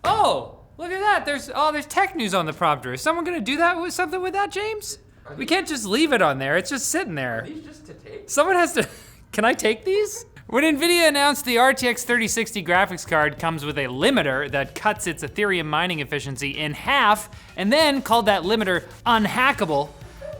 Oh, look at that. There's tech news on the prompter. Is someone gonna do that with something with that, James? We can't just leave it on there. It's just sitting there. Are these just to take? Someone has to, can I take these? When NVIDIA announced the RTX 3060 graphics card comes with a limiter that cuts its Ethereum mining efficiency in half, and then called that limiter unhackable,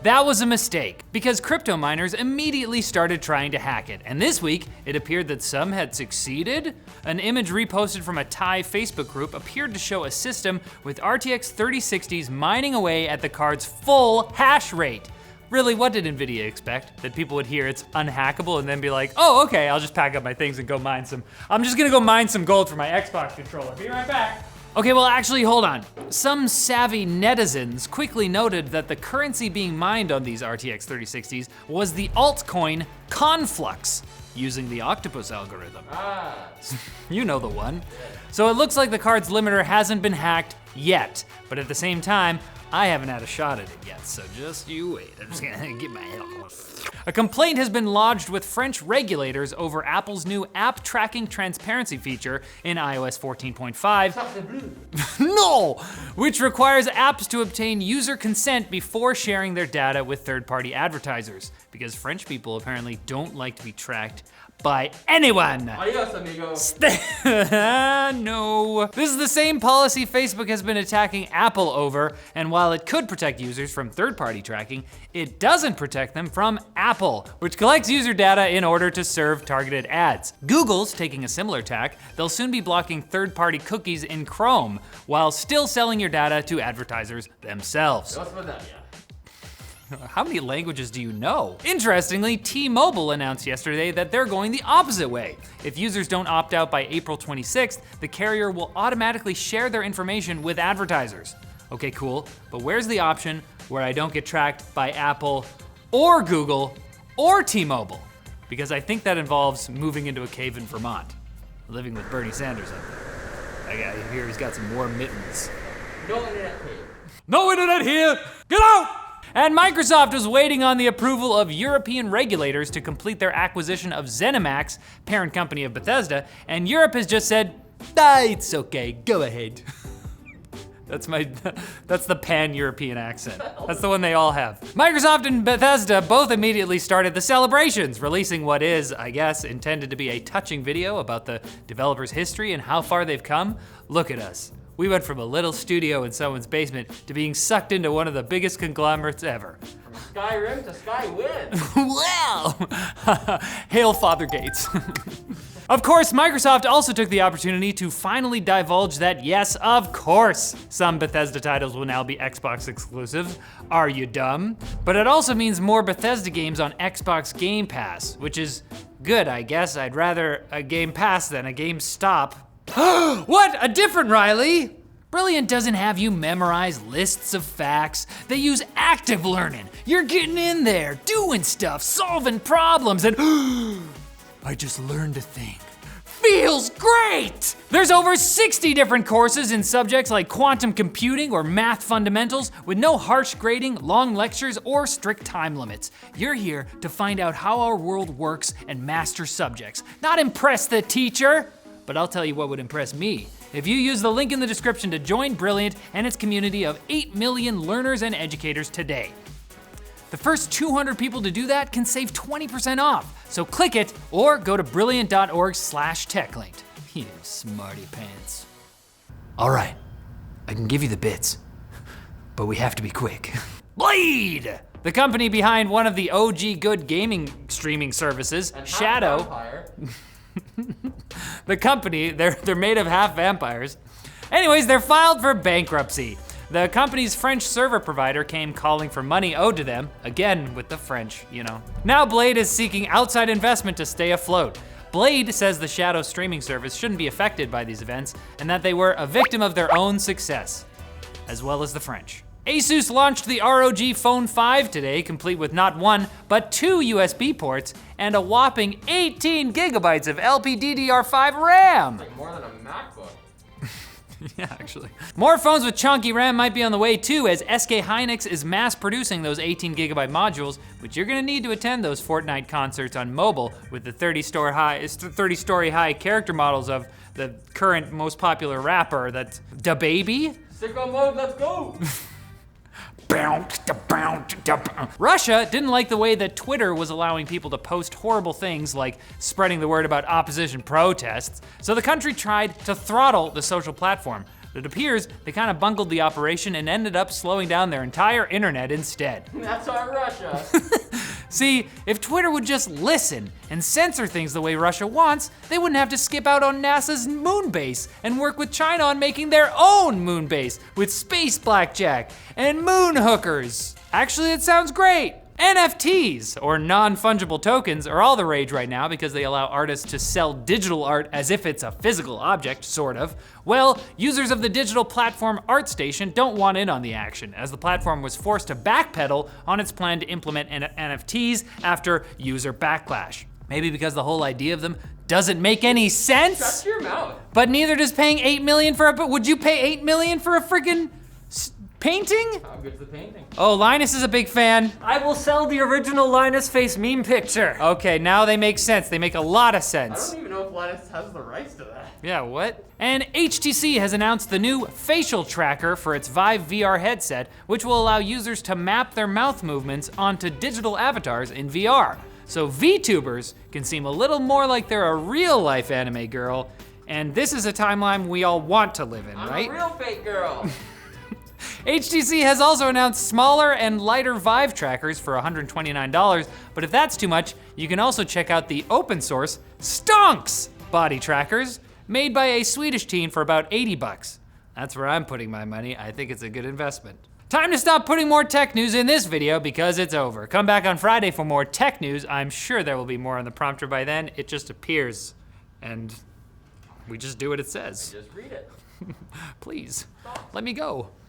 that was a mistake, because crypto miners immediately started trying to hack it. And this week, it appeared that some had succeeded. An image reposted from a Thai Facebook group appeared to show a system with RTX 3060s mining away at the card's full hash rate. Really, what did NVIDIA expect? That people would hear it's unhackable and then be like, oh, okay, I'll just pack up my things and go mine some, I'm just gonna go mine some gold for my Xbox controller. Be right back. Okay, well actually, hold on. Some savvy netizens quickly noted that the currency being mined on these RTX 3060s was the altcoin Conflux, using the Octopus algorithm. You know the one. So it looks like the card's limiter hasn't been hacked yet, but at the same time, I haven't had a shot at it yet, so just you wait. I'm just gonna get my help. A complaint has been lodged with French regulators over Apple's new app tracking transparency feature in iOS 14.5. No! Which requires apps to obtain user consent before sharing their data with third-party advertisers, because French people apparently don't like to be tracked by anyone. Adios, amigo. No. This is the same policy Facebook has been attacking Apple over, and while it could protect users from third-party tracking, it doesn't protect them from Apple, which collects user data in order to serve targeted ads. Google's taking a similar tack. They'll soon be blocking third-party cookies in Chrome, while still selling your data to advertisers themselves. How many languages do you know? Interestingly, T-Mobile announced yesterday that they're going the opposite way. If users don't opt out by April 26th, the carrier will automatically share their information with advertisers. Okay, cool, but where's the option where I don't get tracked by Apple or Google or T-Mobile? Because I think that involves moving into a cave in Vermont, living with Bernie Sanders up there. I hear he's got some warm mittens. No internet here. No internet here, get out! And Microsoft was waiting on the approval of European regulators to complete their acquisition of Zenimax, parent company of Bethesda, and Europe has just said, it's okay, go ahead. That's the pan-European accent. That's the one they all have. Microsoft and Bethesda both immediately started the celebrations, releasing what is, I guess, intended to be a touching video about the developer's history and how far they've come. Look at us. We went from a little studio in someone's basement to being sucked into one of the biggest conglomerates ever. From Skyrim to Skywind. Well, hail Father Gates. Of course, Microsoft also took the opportunity to finally divulge that yes, of course, some Bethesda titles will now be Xbox exclusive. Are you dumb? But it also means more Bethesda games on Xbox Game Pass, which is good, I guess. I'd rather a Game Pass than a GameStop. What? A different Riley? Brilliant doesn't have you memorize lists of facts. They use active learning. You're getting in there, doing stuff, solving problems, and I just learned a thing. Feels great! There's over 60 different courses in subjects like quantum computing or math fundamentals with no harsh grading, long lectures, or strict time limits. You're here to find out how our world works and master subjects, not impress the teacher. But I'll tell you what would impress me. If you use the link in the description to join Brilliant and its community of 8 million learners and educators today. The first 200 people to do that can save 20% off. So click it or go to brilliant.org/techlinked. You smarty pants. All right, I can give you the bits, but we have to be quick. Blade! The company behind one of the OG good gaming streaming services, And Shadow. The company, they're made of half vampires. Anyways, they're filed for bankruptcy. The company's French server provider came calling for money owed to them, again with the French, you know. Now Blade is seeking outside investment to stay afloat. Blade says the Shadow streaming service shouldn't be affected by these events and that they were a victim of their own success, as well as the French. ASUS launched the ROG Phone 5 today, complete with not one, but 2 USB ports and a whopping 18 gigabytes of LPDDR5 RAM. Like more than a MacBook. Yeah, actually. More phones with chunky RAM might be on the way too, as SK Hynix is mass producing those 18 gigabyte modules, which you're gonna need to attend those Fortnite concerts on mobile with the 30-story high character models of the current most popular rapper, that's DaBaby. Sicko mode, let's go. Russia didn't like the way that Twitter was allowing people to post horrible things like spreading the word about opposition protests, so the country tried to throttle the social platform. It appears they kind of bungled the operation and ended up slowing down their entire internet instead. That's our Russia. See, if Twitter would just listen and censor things the way Russia wants, they wouldn't have to skip out on NASA's moon base and work with China on making their own moon base with space blackjack and moon hookers. Actually, it sounds great. NFTs, or non-fungible tokens, are all the rage right now because they allow artists to sell digital art as if it's a physical object, sort of. Well, users of the digital platform ArtStation don't want in on the action, as the platform was forced to backpedal on its plan to implement NFTs after user backlash. Maybe because the whole idea of them doesn't make any sense? Shut your mouth. But neither does paying $8 million for a, would you pay $8 million for a freaking painting? How good's the painting? Oh, Linus is a big fan. I will sell the original Linus face meme picture. Okay, now they make sense. They make a lot of I sense. don't even know if Linus has the rights to that. Yeah, what? And HTC has announced the new facial tracker for its Vive VR headset, which will allow users to map their mouth movements onto digital avatars in VR. So VTubers can seem a little more like they're a real life anime girl, and this is a timeline we all want to live in, right? I'm a real fake girl. HTC has also announced smaller and lighter Vive trackers for $129, but if that's too much, you can also check out the open source StonX body trackers, made by a Swedish teen for about 80 bucks. That's where I'm putting my money. I think it's a good investment. Time to stop putting more tech news in this video because it's over. Come back on Friday for more tech news. I'm sure there will be more on the prompter by then. It just appears, and we just do what it says. Just read it. Please, let me go.